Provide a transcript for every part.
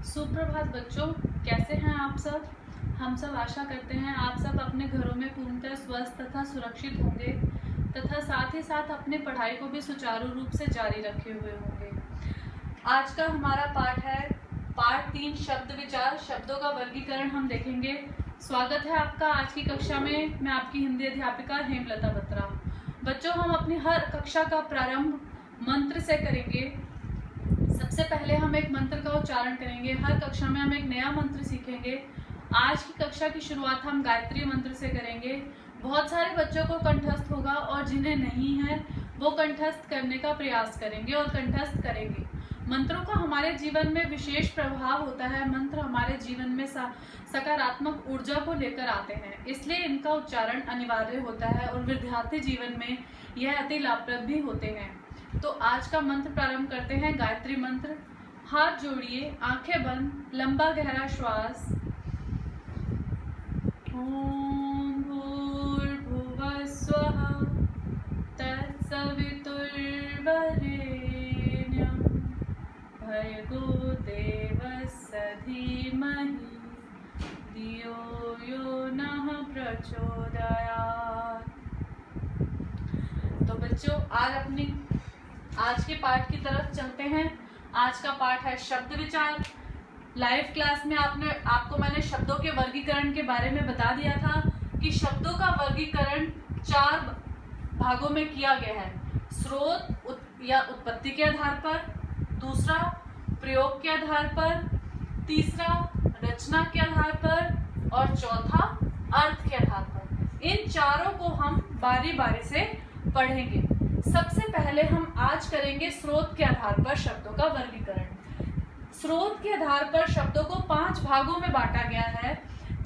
सुप्रभात बच्चों, कैसे हैं आप सब। हम सब आशा करते हैं आप सब अपने घरों में पूर्णतः स्वस्थ तथा सुरक्षित होंगे तथा साथ ही साथ अपनी पढ़ाई को भी सुचारू रूप से जारी रखे हुए होंगे। आज का हमारा पाठ है पाठ 3 शब्द विचार। शब्दों का वर्गीकरण हम देखेंगे। स्वागत है आपका आज की कक्षा में। मैं आपकी हिंदी अध्यापिका हेमलता बत्रा। बच्चों, हम अपनी हर कक्षा का प्रारंभ मंत्र से करेंगे। सबसे पहले हम एक मंत्र का उच्चारण करेंगे। हर कक्षा में हम एक नया मंत्र सीखेंगे। आज की कक्षा की शुरुआत हम गायत्री मंत्र से करेंगे। बहुत सारे बच्चों को कंठस्थ होगा और जिन्हें नहीं है वो कंठस्थ करने का प्रयास करेंगे और कंठस्थ करेंगे। मंत्रों का हमारे जीवन में विशेष प्रभाव होता है। मंत्र हमारे जीवन में सकारात्मक ऊर्जा को लेकर आते हैं, इसलिए इनका उच्चारण अनिवार्य होता है और विद्यार्थी जीवन में यह अति लाभप्रद भी होते हैं। तो आज का मंत्र प्रारंभ करते हैं। गायत्री मंत्र। हाथ जोड़िए, आंखें बंद, लंबा गहरा श्वास। ओम भूर्भुवः स्वः तत्सवितुर्वरेण्यं भर्गो देवस्य धीमहि धियो यो नः प्रचोदयात्। तो बच्चों, आज के पाठ की तरफ चलते हैं। आज का पाठ है शब्द विचार। लाइव क्लास में आपको मैंने शब्दों के वर्गीकरण के बारे में बता दिया था कि शब्दों का वर्गीकरण 4 भागों में किया गया है। स्रोत या उत्पत्ति के आधार पर, दूसरा प्रयोग के आधार पर, तीसरा रचना के आधार पर और चौथा अर्थ के आधार पर। इन चारों को हम बारी बारी से पढ़ेंगे। सबसे पहले हम आज करेंगे स्रोत के आधार पर शब्दों का वर्गीकरण। स्रोत के आधार पर शब्दों को 5 भागों में बांटा गया है।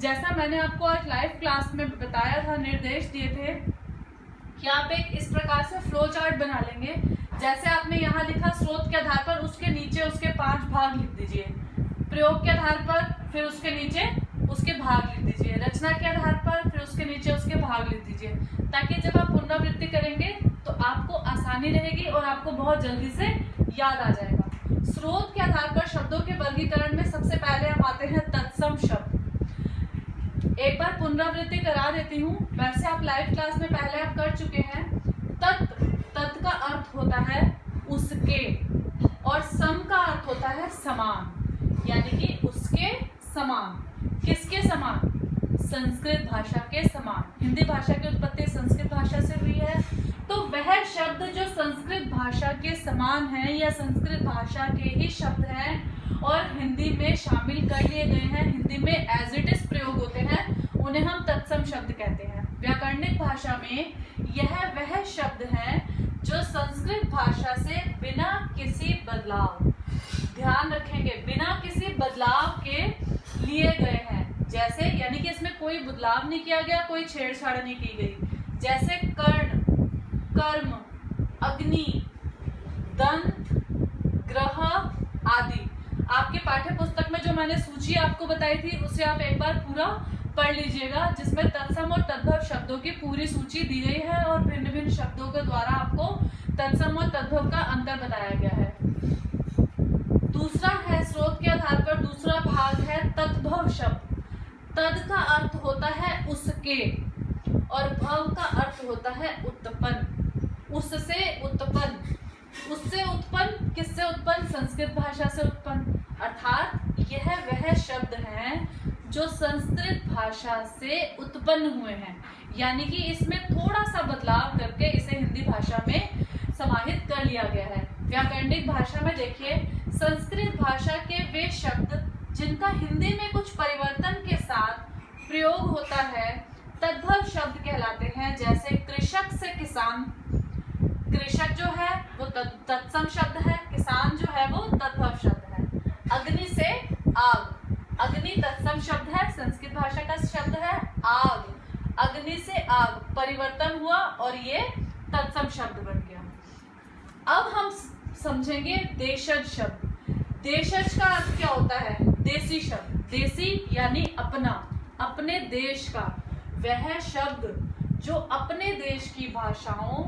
जैसा मैंने आपको आज लाइव क्लास में बताया था, निर्देश दिए थे कि आप एक इस प्रकार से फ्लो चार्ट बना लेंगे। जैसे आपने यहाँ लिखा स्रोत के आधार पर, उसके नीचे उसके 5 भाग लिख दीजिए। प्रयोग के आधार पर, फिर उसके नीचे उसके भाग लिख दीजिए। रचना के आधार पर, फिर उसके नीचे उसके भाग लिख दीजिए, ताकि जब आप पुनरावृत्ति करेंगे तो आपको आसानी रहेगी और आपको बहुत जल्दी से याद आ जाएगा। स्रोत के आधार पर शब्दों के वर्गीकरण में सबसे पहले हम आते हैं तत्सम शब्द। एक बार पुनरावृत्ति करा देती हूँ। वैसे आप लाइव क्लास में पहले आप कर चुके हैं। तत् का अर्थ होता है उसके और सम का अर्थ होता है समान, यानी कि उसके समान। किसके समान? संस्कृत भाषा के समान। हिंदी भाषा की उत्पत्ति संस्कृत भाषा से हुई है, तो वह शब्द जो संस्कृत भाषा के समान है या संस्कृत भाषा के ही शब्द हैं और हिंदी में शामिल कर लिए गए हैं, हिंदी में एज इट इज प्रयोग होते हैं, उन्हें हम तत्सम शब्द कहते हैं। व्याकरणिक भाषा में यह वह शब्द है जो संस्कृत भाषा से बिना किसी बदलाव, ध्यान रखेंगे, बिना किसी बदलाव के लिए गए हैं। जैसे, यानी कि इसमें कोई बदलाव नहीं किया गया, कोई छेड़छाड़ नहीं की गई। जैसे कर्ण, कर्म, अग्नि, दंत, ग्रह आदि। आपके पाठ्य पुस्तक में जो मैंने सूची आपको बताई थी उसे आप एक बार पूरा पढ़ लीजिएगा, जिसमें तत्सम और तद्भव शब्दों की पूरी सूची दी गई है और भिन्न भिन्न शब्दों के द्वारा आपको तत्सम और तद्भव का अंतर बताया गया है। दूसरा है स्रोत के आधार पर दूसरा भाग है तद्भव शब्द। तद का अर्थ होता है उसके और भव का अर्थ होता है उत्पन्न, उससे उत्पन्न। उससे उत्पन्न, किससे उत्पन्न? संस्कृत भाषा से उत्पन्न। अर्थात यह वह शब्द हैं जो संस्कृत भाषा से उत्पन्न हुए हैं, यानी कि इसमें थोड़ा सा बदलाव करके इसे हिंदी भाषा में समाहित कर लिया गया है। व्याकरणिक भाषा में देखिए, संस्कृत भाषा के वे शब्द जिनका हिंदी में कुछ परिवर्तन के साथ प्रयोग होता है तद्भव शब्द कहलाते हैं। जैसे कृषक से किसान, कृषक जो है वो तत्सम शब्द है, किसान जो है वो तद्भव शब्द है। अग्नि से आग, अग्नि तत्सम शब्द है, संस्कृत भाषा का शब्द है। आग, अग्नि से आग परिवर्तन हुआ और ये तत्सम शब्द बन गया। अब हम समझेंगे देशज शब्द। देशज का अर्थ क्या होता है? देसी शब्द। देसी यानी अपना, अपने देश का। वह शब्द जो अपने देश की भाषाओं,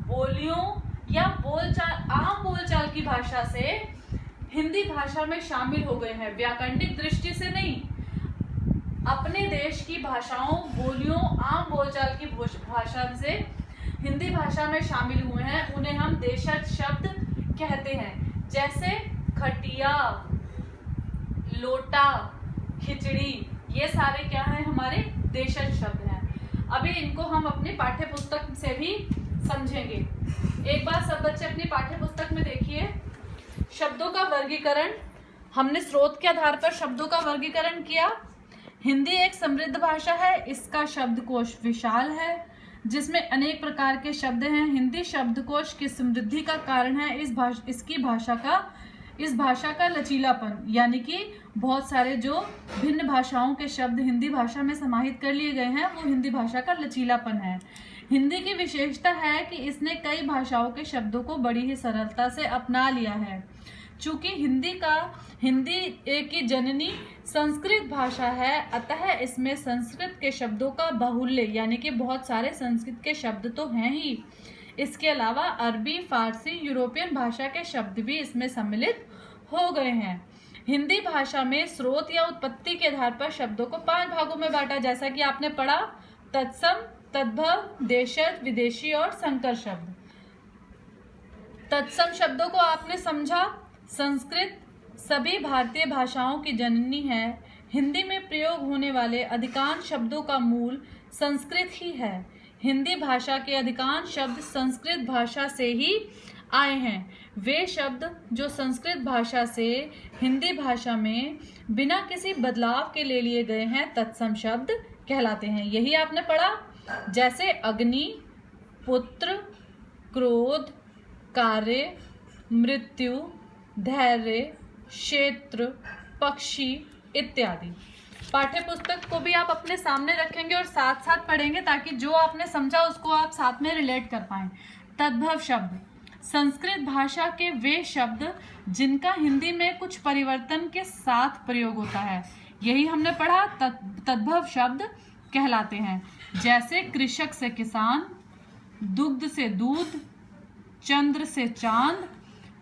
बोलियों या बोलचाल, आम बोलचाल की भाषा से हिंदी भाषा में शामिल हो गए हैं। व्याकरणिक दृष्टि से नहीं, अपने देश की भाषाओं, बोलियों, आम बोलचाल की भाषा से हिंदी भाषा में शामिल हुए हैं। उन्हें हम देशज शब्द कहते हैं। जैसे खटिया, लोटा, खिचड़ी, ये सारे क्या हैं? हमारे देशज शब्द हैं। अभी इनको हम अपनी पाठ्य पुस्तक से भी समझेंगे। एक बार सब बच्चे अपनी पाठ्य पुस्तक में देखिए, शब्दों का वर्गीकरण। हमने स्रोत के आधार पर शब्दों का वर्गीकरण किया। हिंदी एक समृद्ध भाषा है, इसका शब्दकोश विशाल है जिसमें अनेक प्रकार के शब्द हैं। हिंदी शब्दकोश की समृद्धि का कारण है इस भाषा का लचीलापन, यानी कि बहुत सारे जो भिन्न भाषाओं के शब्द हिंदी भाषा में समाहित कर लिए गए हैं, वो हिंदी भाषा का लचीलापन है। हिंदी की विशेषता है कि इसने कई भाषाओं के शब्दों को बड़ी ही सरलता से अपना लिया है। चूंकि हिंदी की जननी संस्कृत भाषा है, अतः इसमें संस्कृत के शब्दों का बाहुल्य, यानी कि बहुत सारे संस्कृत के शब्द तो हैं ही। इसके अलावा अरबी, फारसी, यूरोपियन भाषा के शब्द भी इसमें सम्मिलित हो गए हैं। हिंदी भाषा में स्रोत या उत्पत्ति के आधार पर शब्दों को 5 भागों में बांटा, जैसा कि आपने पढ़ा, तत्सम, तद्भव, देशज, विदेशी और संकर शब्द। तत्सम शब्दों को आपने समझा। संस्कृत सभी भारतीय भाषाओं की जननी है। हिंदी में प्रयोग होने वाले अधिकांश शब्दों का मूल संस्कृत ही है। हिंदी भाषा के अधिकांश शब्द संस्कृत भाषा से ही आए हैं। वे शब्द जो संस्कृत भाषा से हिंदी भाषा में बिना किसी बदलाव के ले लिए गए हैं, तत्सम शब्द कहलाते हैं। यही आपने पढ़ा, जैसे अग्नि, पुत्र, क्रोध, कार्य, मृत्यु, धैर्य, क्षेत्र, पक्षी इत्यादि। पाठ्य पुस्तक को भी आप अपने सामने रखेंगे और साथ साथ पढ़ेंगे, ताकि जो आपने समझा उसको आप साथ में रिलेट कर पाएं। तद्भव शब्द, संस्कृत भाषा के वे शब्द जिनका हिंदी में कुछ परिवर्तन के साथ प्रयोग होता है, यही हमने पढ़ा, तद्भव शब्द कहलाते हैं। जैसे कृषक से किसान, दुग्ध से दूध, चंद्र से चांद,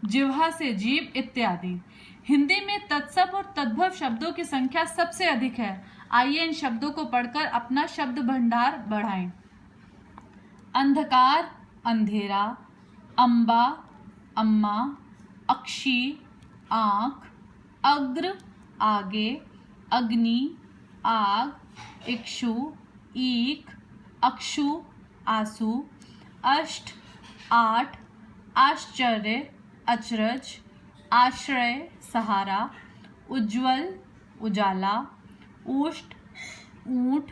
जिह्वा से जीव इत्यादि। हिंदी में तत्सम और तद्भव शब्दों की संख्या सबसे अधिक है। आइए इन शब्दों को पढ़कर अपना शब्द भंडार बढ़ाएं। अंधकार, अंधेरा, अम्बा, अम्मा, अक्षी, आँख, अग्र, आगे, अग्नि, आग, इक्षु, ईख, अक्षु, आंसू, अष्ट, 8, आश्चर्य, अचरज, आश्रय, सहारा, उज्ज्वल, उजाला, ऊष्ट, ऊंट,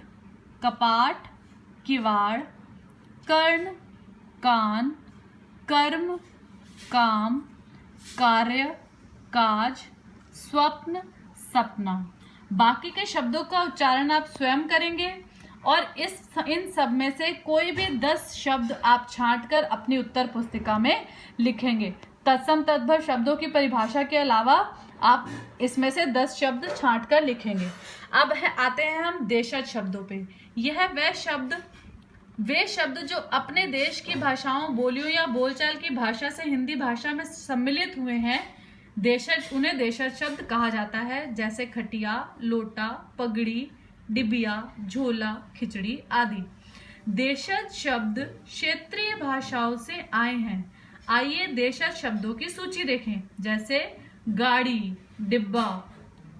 कपाट, किवाड़, कर्ण, कान, कर्म, काम, कार्य, काज, स्वप्न, सपना। बाकी के शब्दों का उच्चारण आप स्वयं करेंगे और इन सब में से कोई भी 10 शब्द आप छांटकर अपनी उत्तर पुस्तिका में लिखेंगे। तत्सम तद्भव शब्दों की परिभाषा के अलावा आप इसमें से 10 शब्द छांटकर लिखेंगे। अब आते हैं हम देशज शब्दों पे। यह वे शब्द जो अपने देश की भाषाओं, बोलियों या बोलचाल की भाषा से हिंदी भाषा में सम्मिलित हुए हैं, उन्हें देशज शब्द कहा जाता है। जैसे खटिया, लोटा, पगड़ी, डिबिया, झोला, खिचड़ी आदि। देशज शब्द क्षेत्रीय भाषाओं से आए हैं। आइए देशज शब्दों की सूची देखें। जैसे गाड़ी, डिब्बा,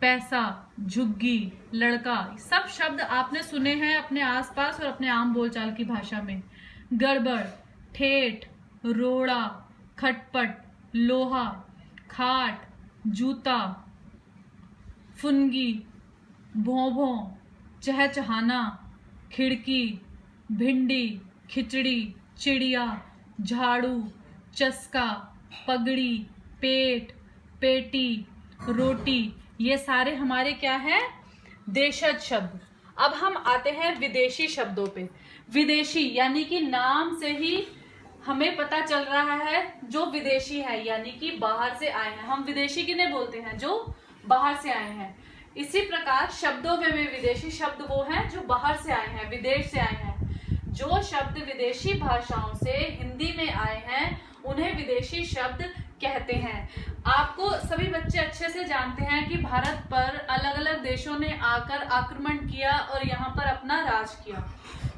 पैसा, झुग्गी, लड़का, सब शब्द आपने सुने हैं अपने आसपास और अपने आम बोलचाल की भाषा में। गड़बड़, ठेठ, रोड़ा, खटपट, लोहा, खाट, जूता, फुनगी, भों-भों, चहचहाना, खिड़की, भिंडी, खिचड़ी, चिड़िया, झाड़ू, चस्का, पगड़ी, पेट, पेटी, रोटी, ये सारे हमारे क्या हैं? देशज शब्द। अब हम आते हैं विदेशी शब्दों पे। विदेशी यानी कि नाम से ही हमें पता चल रहा है जो विदेशी है, यानी कि बाहर से आए हैं। हम विदेशी किन्हें बोलते हैं? जो बाहर से आए हैं। इसी प्रकार शब्दों में भी विदेशी शब्द वो हैं जो बाहर से आए हैं, विदेश से आए हैं। जो शब्द विदेशी भाषाओं से हिंदी में आए हैं उन्हें विदेशी शब्द कहते हैं। आपको सभी बच्चे अच्छे से जानते हैं कि भारत पर अलग अलग देशों ने आकर आक्रमण किया और यहाँ पर अपना राज किया।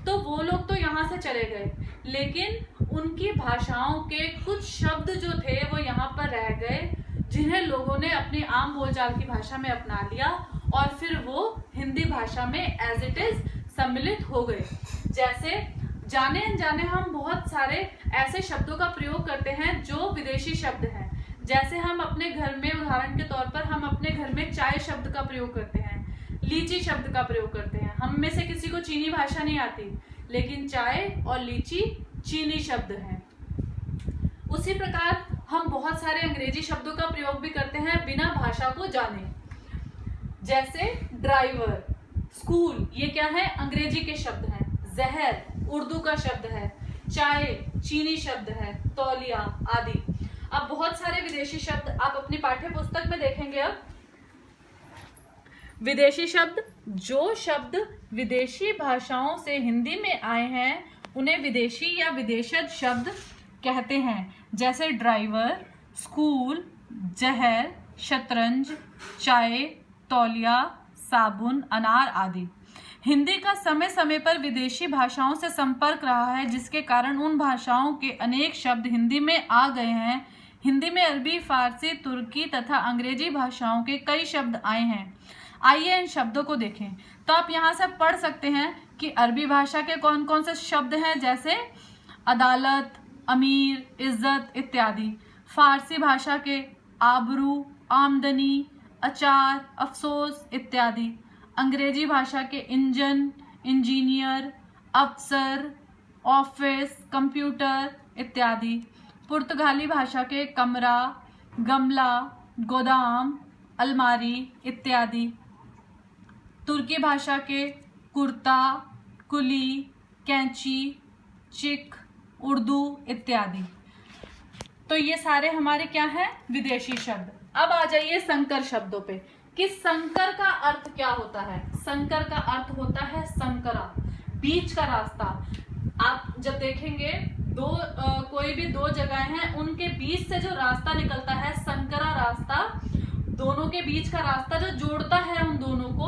तो वो लोग तो यहाँ से चले गए, लेकिन उनकी भाषाओं के कुछ शब्द जो थे वो यहाँ पर रह गए, जिन्हें लोगों ने अपनी आम बोलचाल की भाषा में अपना लिया और फिर वो हिंदी भाषा में एज इट इज सम्मिलित हो गए। जैसे जाने अनजाने हम बहुत सारे ऐसे शब्दों का प्रयोग करते हैं जो विदेशी शब्द हैं। जैसे हम अपने घर में, उदाहरण के तौर पर, हम अपने घर में चाय शब्द का प्रयोग करते हैं, लीची शब्द का प्रयोग करते हैं। हम में से किसी को चीनी भाषा नहीं आती, लेकिन चाय और लीची चीनी शब्द हैं। उसी प्रकार हम बहुत सारे अंग्रेजी शब्दों का प्रयोग भी करते हैं बिना भाषा को जाने। जैसे ड्राइवर, स्कूल, ये क्या है? अंग्रेजी के शब्द हैं। जहर उर्दू का शब्द है, चाय चीनी शब्द है, तौलिया आदि। अब बहुत सारे विदेशी शब्द आप अपनी पाठ्य पुस्तक में देखेंगे। अब विदेशी शब्द, जो शब्द विदेशी भाषाओं से हिंदी में आए हैं उन्हें विदेशी या विदेशज शब्द कहते हैं। जैसे ड्राइवर, स्कूल, जहर, शतरंज, चाय, तौलिया, साबुन, अनार आदि। हिंदी का समय समय पर विदेशी भाषाओं से संपर्क रहा है, जिसके कारण उन भाषाओं के अनेक शब्द हिंदी में आ गए हैं। हिंदी में अरबी, फारसी, तुर्की तथा अंग्रेजी भाषाओं के कई शब्द आए हैं। आइए इन शब्दों को देखें। तो आप यहाँ से पढ़ सकते हैं कि अरबी भाषा के कौन कौन से शब्द हैं, जैसे अदालत, अमीर, इज्जत इत्यादि। फारसी भाषा के आबरू, आमदनी, अचार, अफसोस इत्यादि। अंग्रेजी भाषा के इंजन, इंजीनियर, अफसर, ऑफिस, कंप्यूटर इत्यादि। पुर्तगाली भाषा के कमरा, गमला, गोदाम, अलमारी इत्यादि। तुर्की भाषा के कुर्ता, कुली, कैंची, चिक, उर्दू इत्यादि। तो ये सारे हमारे क्या हैं? विदेशी शब्द। अब आ जाइए संकर शब्दों पे कि संकर का अर्थ क्या होता है। संकर का अर्थ होता है संकरा, बीच का रास्ता। आप जब देखेंगे कोई भी दो जगह हैं, उनके बीच से जो रास्ता निकलता है, संकरा रास्ता, दोनों के बीच का रास्ता जो जोड़ता है उन दोनों को,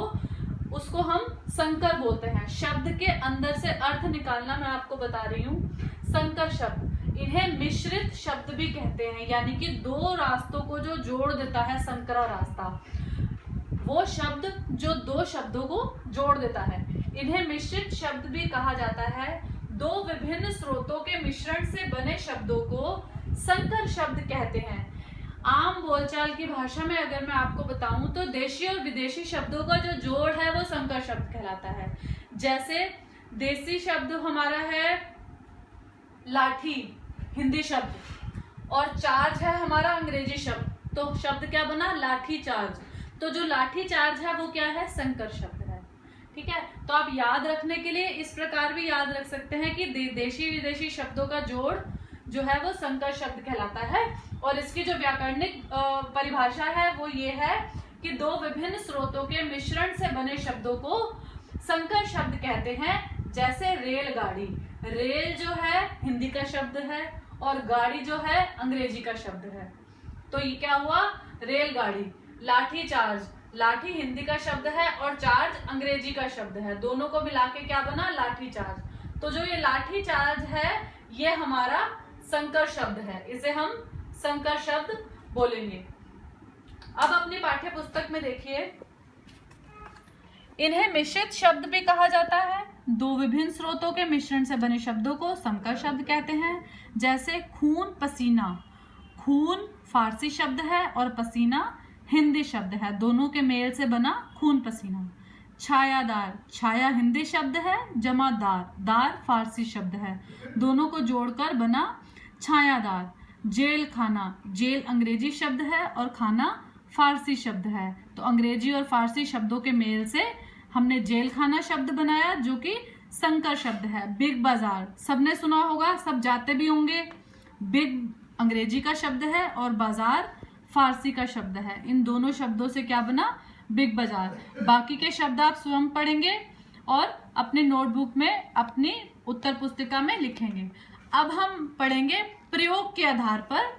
उसको हम संकर बोलते हैं। शब्द के अंदर से अर्थ निकालना मैं आपको बता रही हूँ। संकर शब्द, इन्हें मिश्रित शब्द भी कहते हैं, यानी कि दो रास्तों को जो जोड़ देता है संकरा रास्ता, वो शब्द जो दो शब्दों को जोड़ देता है, इन्हें मिश्रित शब्द भी कहा जाता है। दो विभिन्न स्रोतों के मिश्रण से बने शब्दों को संकर शब्द कहते हैं। आम बोलचाल की भाषा में अगर मैं आपको बताऊं तो देशी और विदेशी शब्दों का जो जोड़ है वो संकर शब्द कहलाता है। जैसे देसी शब्द हमारा है लाठी, हिंदी शब्द, और चार्ज है हमारा अंग्रेजी शब्द, तो शब्द क्या बना? लाठी चार्ज। तो जो लाठी चार्ज है वो क्या है? संकर शब्द है। ठीक है, तो आप याद रखने के लिए इस प्रकार भी याद रख सकते हैं कि देशी विदेशी शब्दों का जोड़ जो है वो संकर शब्द कहलाता है। और इसकी जो व्याकरणिक परिभाषा है वो ये है कि दो विभिन्न स्रोतों के मिश्रण से बने शब्दों को संकर शब्द कहते हैं। जैसे रेलगाड़ी, रेल जो है हिंदी का शब्द है और गाड़ी जो है अंग्रेजी का शब्द है। तो ये क्या हुआ? रेलगाड़ी। लाठी चार्ज, लाठी हिंदी का शब्द है और चार्ज अंग्रेजी का शब्द है, दोनों को मिला के क्या बना? लाठी चार्ज। तो जो ये लाठी चार्ज है ये हमारा संकर शब्द है, इसे हम संकर शब्द बोलेंगे। अब अपनी पाठ्य पुस्तक में देखिए, इन्हें मिश्रित शब्द भी कहा जाता है। दो विभिन्न स्रोतों के मिश्रण से बने शब्दों को संकर शब्द कहते हैं। जैसे खून, पसीना। खून फारसी शब्द है और पसीना हिंदी शब्द है, दोनों के मेल से बना खून पसीना। छायादार, छाया हिंदी शब्द है, जमादार, दार फारसी शब्द है, दोनों को जोड़कर बना छायादार। जेल खाना, जेल अंग्रेजी शब्द है और खाना फारसी शब्द है, तो अंग्रेजी और फारसी शब्दों के मेल से हमने जेल खाना शब्द बनाया जो कि संकर शब्द है। बिग बाजार, सबने सुना होगा, सब जाते भी होंगे। बिग अंग्रेजी का शब्द है और बाजार फारसी का शब्द है, इन दोनों शब्दों से क्या बना? बिग बाजार। बाकी के शब्द आप स्वयं पढ़ेंगे और अपने नोटबुक में, अपनी उत्तर पुस्तिका में लिखेंगे। अब हम पढ़ेंगे प्रयोग के आधार पर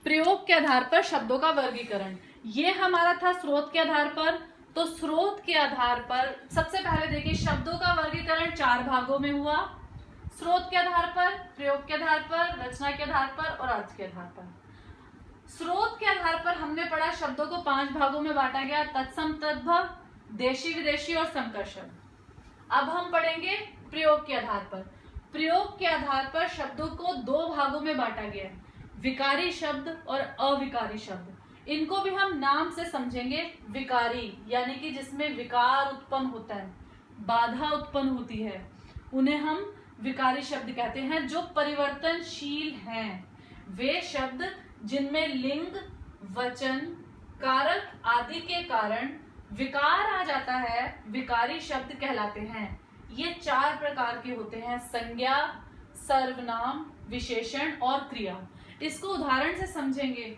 प्रयोग के आधार पर शब्दों का वर्गीकरण। ये हमारा था स्रोत के आधार पर। तो स्रोत के आधार पर सबसे पहले देखिए शब्दों का वर्गीकरण 4 भागों में हुआ। स्रोत के आधार पर, प्रयोग के आधार पर, रचना के आधार पर और अर्थ के आधार पर। स्रोत के आधार पर हमने पढ़ा शब्दों को 5 भागों में बांटा गया, तत्सम, तद्भव, देशी विदेशी और संकर शब्द। अब हम पढ़ेंगे प्रयोग के आधार पर। प्रयोग के आधार पर शब्दों को 2 भागों में बांटा गया है, विकारी शब्द और अविकारी शब्द। इनको भी हम नाम से समझेंगे। विकारी यानी कि जिसमें विकार उत्पन्न होता है, बाधा उत्पन्न होती है, उन्हें हम विकारी शब्द कहते हैं। जो परिवर्तनशील हैं, वे शब्द जिनमें लिंग, वचन, कारक आदि के कारण विकार आ जाता है, विकारी शब्द कहलाते हैं। ये 4 प्रकार के होते हैं, संज्ञा, सर्वनाम, विशेषण और क्रिया। इसको उदाहरण से समझेंगे।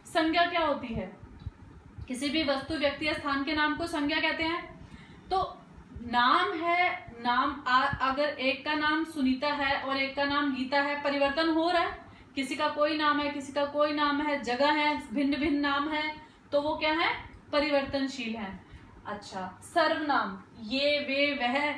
संज्ञा क्या होती है? किसी भी वस्तु, व्यक्ति या स्थान के नाम को संज्ञा कहते हैं। तो नाम है, अगर एक का नाम सुनीता है और एक का नाम गीता है, परिवर्तन हो रहा है, किसी का कोई नाम है, किसी का कोई नाम है, जगह है, भिन्न भिन्न नाम है, तो वो क्या है? परिवर्तनशील है। अच्छा, सर्वनाम, ये, वे, वह,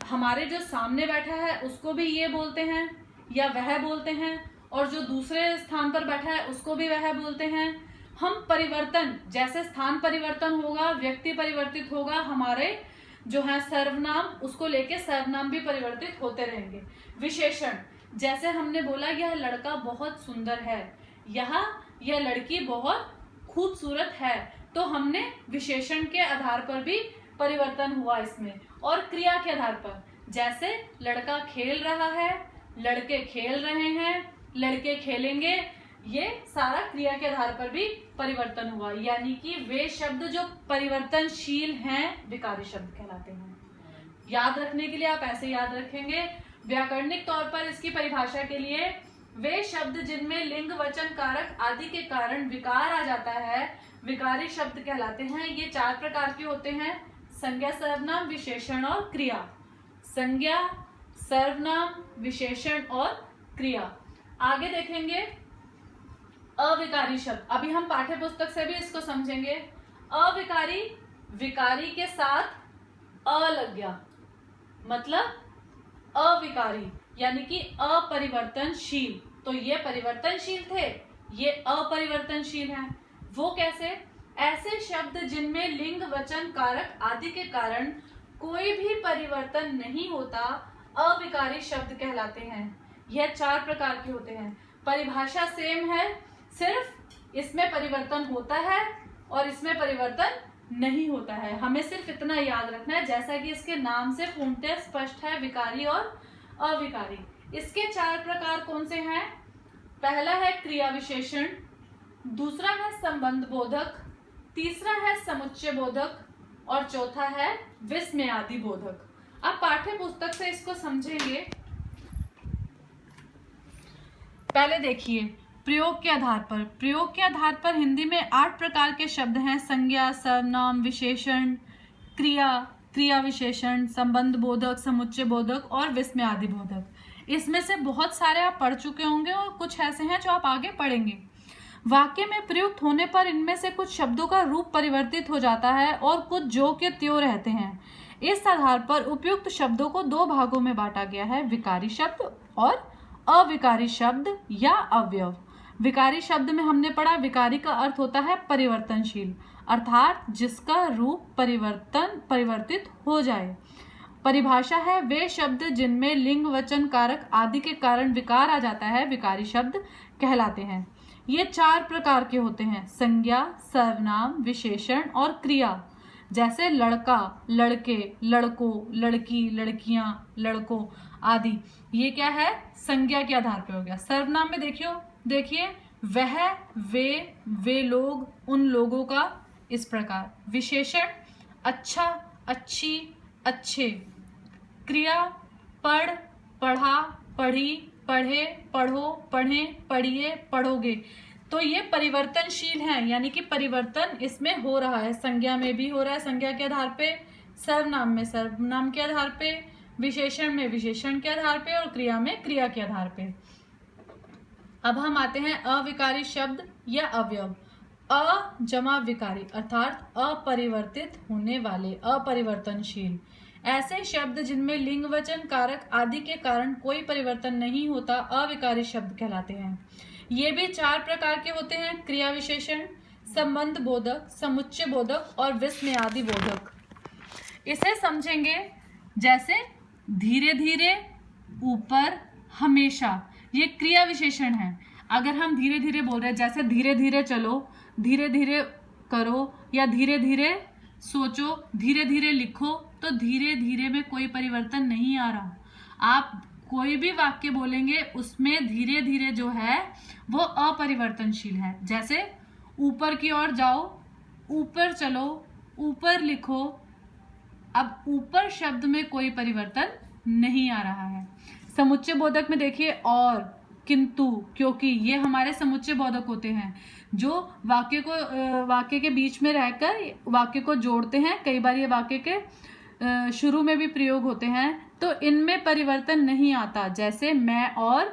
हमारे जो सामने बैठा है उसको भी ये बोलते हैं या वह बोलते हैं, और जो दूसरे स्थान पर बैठा है उसको भी वह बोलते हैं। हम परिवर्तन, जैसे स्थान परिवर्तन होगा, व्यक्ति परिवर्तित होगा, हमारे जो है सर्वनाम, उसको लेके सर्वनाम भी परिवर्तित होते रहेंगे। विशेषण, जैसे हमने बोला यह लड़का बहुत सुंदर है, यह लड़की बहुत खूबसूरत है, तो हमने विशेषण के आधार पर भी परिवर्तन हुआ इसमें। और क्रिया के आधार पर, जैसे लड़का खेल रहा है, लड़के खेल रहे हैं, लड़के खेलेंगे, ये सारा क्रिया के आधार पर भी परिवर्तन हुआ। यानी कि वे शब्द जो परिवर्तनशील हैं, विकारी शब्द कहलाते हैं। याद रखने के लिए आप ऐसे याद रखेंगे। व्याकरणिक तौर पर इसकी परिभाषा के लिए, वे शब्द जिनमें लिंग, वचन, कारक आदि के कारण विकार आ जाता है, विकारी शब्द कहलाते हैं। ये 4 प्रकार के होते हैं, संज्ञा, सर्वनाम, विशेषण और क्रिया। संज्ञा, सर्वनाम, विशेषण और क्रिया। आगे देखेंगे अविकारी शब्द। अभी हम पाठ्य पुस्तक से भी इसको समझेंगे। अविकारी, विकारी के साथ अ लग गया, मतलब अविकारी यानी कि अपरिवर्तनशील। तो ये परिवर्तनशील थे, ये अपरिवर्तनशील हैं। वो कैसे? ऐसे शब्द जिनमें लिंग, वचन, कारक आदि के कारण कोई भी परिवर्तन नहीं होता, अविकारी शब्द कहलाते हैं। यह 4 प्रकार के होते हैं। परिभाषा सेम है, सिर्फ इसमें परिवर्तन होता है और इसमें परिवर्तन नहीं होता है। हमें सिर्फ इतना याद रखना है, जैसा कि इसके नाम से पूर्णतः स्पष्ट है, विकारी और अविकारी। इसके 4 प्रकार कौन से हैं? पहला है क्रिया विशेषण, दूसरा है संबंध बोधक, तीसरा है समुच्चय बोधक और चौथा है विस्मयादि बोधक। अब पाठ्य पुस्तक से इसको समझेंगे। पहले देखिए प्रयोग के आधार पर। प्रयोग के आधार पर हिंदी में 8 प्रकार के शब्द हैं, संज्ञा, सर्वनाम, विशेषण, क्रिया, क्रिया विशेषण, संबंध बोधक, समुच्चय बोधक और विस्मयादि बोधक। इसमें से बहुत सारे आप पढ़ चुके होंगे और कुछ ऐसे हैं जो आप आगे पढ़ेंगे। वाक्य में प्रयुक्त होने पर इनमें से कुछ शब्दों का रूप परिवर्तित हो जाता है और कुछ जो के त्यों रहते हैं। इस आधार पर उपयुक्त शब्दों को 2 भागों में बांटा गया है, विकारी शब्द और अविकारी शब्द या अवयव। विकारी शब्द में हमने पढ़ा, विकारी का अर्थ होता है परिवर्तनशील, अर्थात जिसका रूप परिवर्तित हो जाए। परिभाषा है, वे शब्द जिनमें लिंग, वचन, कारक आदि के कारण विकार आ जाता है, विकारी शब्द कहलाते हैं। ये 4 प्रकार के होते हैं, संज्ञा, सर्वनाम, विशेषण और क्रिया। जैसे लड़का, लड़के, लड़कों, लड़की, लड़कियां, लड़कों आदि। ये क्या है? संज्ञा के आधार पर हो गया। सर्वनाम में देखिए वह, वे लोग, उन लोगों का, इस प्रकार। विशेषण अच्छा, अच्छी, अच्छे। क्रिया पढ़, पढ़ा, पढ़ी, पढ़े, पढ़ो, पढ़ें, पढ़िए, पढ़ोगे। तो ये परिवर्तनशील हैं, यानी कि परिवर्तन इसमें हो रहा है। संज्ञा में भी हो रहा है, संज्ञा के आधार पे, सर्वनाम में सर्वनाम के आधार पे, विशेषण में विशेषण के आधार पे और क्रिया में क्रिया के आधार पे। अब हम आते हैं अविकारी शब्द या अवयव। अ जमा विकारी अर्थात अपरिवर्तित होने वाले, अपरिवर्तनशील। ऐसे शब्द जिनमें लिंग वचन कारक आदि के कारण कोई परिवर्तन नहीं होता अविकारी शब्द कहलाते हैं। ये भी 4 प्रकार के होते हैं: क्रिया विशेषण, संबंध बोधक, समुच्चय बोधक और विस्मयादि बोधक। इसे समझेंगे जैसे धीरे धीरे, ऊपर, हमेशा। ये क्रिया विशेषण है। अगर हम धीरे धीरे बोल रहे हैं, जैसे धीरे धीरे चलो, धीरे धीरे करो या धीरे धीरे सोचो, धीरे धीरे लिखो, तो धीरे धीरे में कोई परिवर्तन नहीं आ रहा। आप कोई भी वाक्य बोलेंगे उसमें धीरे धीरे जो है वो अपरिवर्तनशील है। जैसे ऊपर की ओर जाओ, ऊपर चलो, ऊपर लिखो। अब ऊपर शब्द में कोई परिवर्तन नहीं आ रहा है। समुच्चय बोधक में देखिए और, किंतु, क्योंकि, ये हमारे समुच्चय बोधक होते हैं जो वाक्य के बीच में रहकर वाक्य को जोड़ते हैं। कई बार ये वाक्य के शुरू में भी प्रयोग होते हैं, तो इनमें परिवर्तन नहीं आता। जैसे मैं और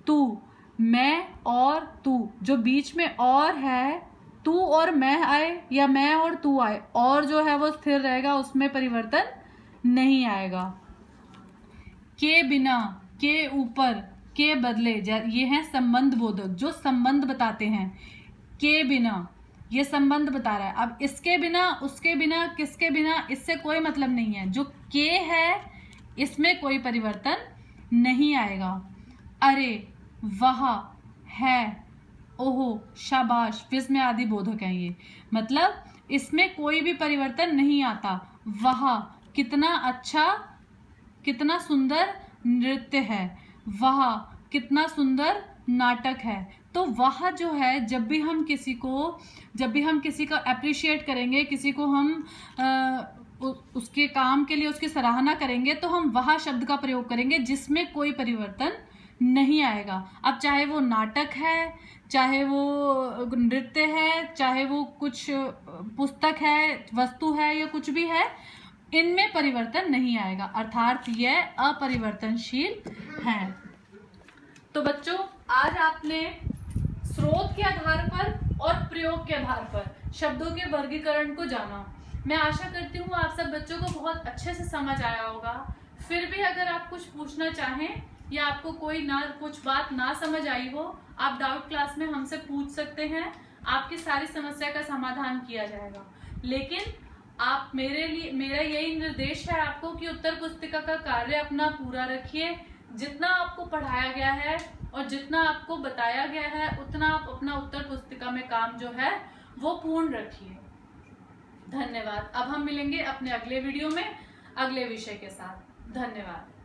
तू, मैं और तू, जो बीच में और है, तू और मैं आए या मैं और तू आए, और जो है वो स्थिर रहेगा, उसमें परिवर्तन नहीं आएगा। के बिना, के ऊपर, के बदले, ये हैं संबंध बोधक जो संबंध बताते हैं। के बिना, ये संबंध बता रहा है। अब इसके बिना, उसके बिना, किसके बिना, इससे कोई मतलब नहीं है। जो के है इसमें कोई परिवर्तन नहीं आएगा। अरे, वह, है, ओहो, शाबाश, विस्मयादि बोधक है ये। मतलब इसमें कोई भी परिवर्तन नहीं आता। वह कितना अच्छा, कितना सुंदर नृत्य है, वह कितना सुंदर नाटक है। तो वह जो है, जब भी हम किसी का अप्रिशिएट करेंगे, किसी को हम उसके काम के लिए उसकी सराहना करेंगे, तो हम वह शब्द का प्रयोग करेंगे जिसमें कोई परिवर्तन नहीं आएगा। अब चाहे वो नाटक है, चाहे वो नृत्य है, चाहे वो कुछ पुस्तक है, वस्तु है, या कुछ भी है, इनमें परिवर्तन नहीं आएगा, अर्थात यह अपरिवर्तनशील है। तो बच्चों, आज आपने स्रोत के आधार पर और प्रयोग के आधार पर शब्दों के वर्गीकरण को जाना। मैं आशा करती हूँ आप सब बच्चों को बहुत अच्छे से समझ आया होगा। फिर भी अगर आप कुछ पूछना चाहें या आपको कोई कुछ बात ना समझ आई हो, आप डाउट क्लास में हमसे पूछ सकते हैं। आपकी सारी समस्या का समाधान किया जाएगा। लेकिन आप मेरा यही निर्देश है आपको कि उत्तर पुस्तिका का कार्य अपना पूरा रखिए। जितना आपको पढ़ाया गया है और जितना आपको बताया गया है, उतना आप अपना उत्तर पुस्तिका में काम जो है वो पूर्ण रखिए। धन्यवाद। अब हम मिलेंगे अपने अगले वीडियो में अगले विषय के साथ। धन्यवाद।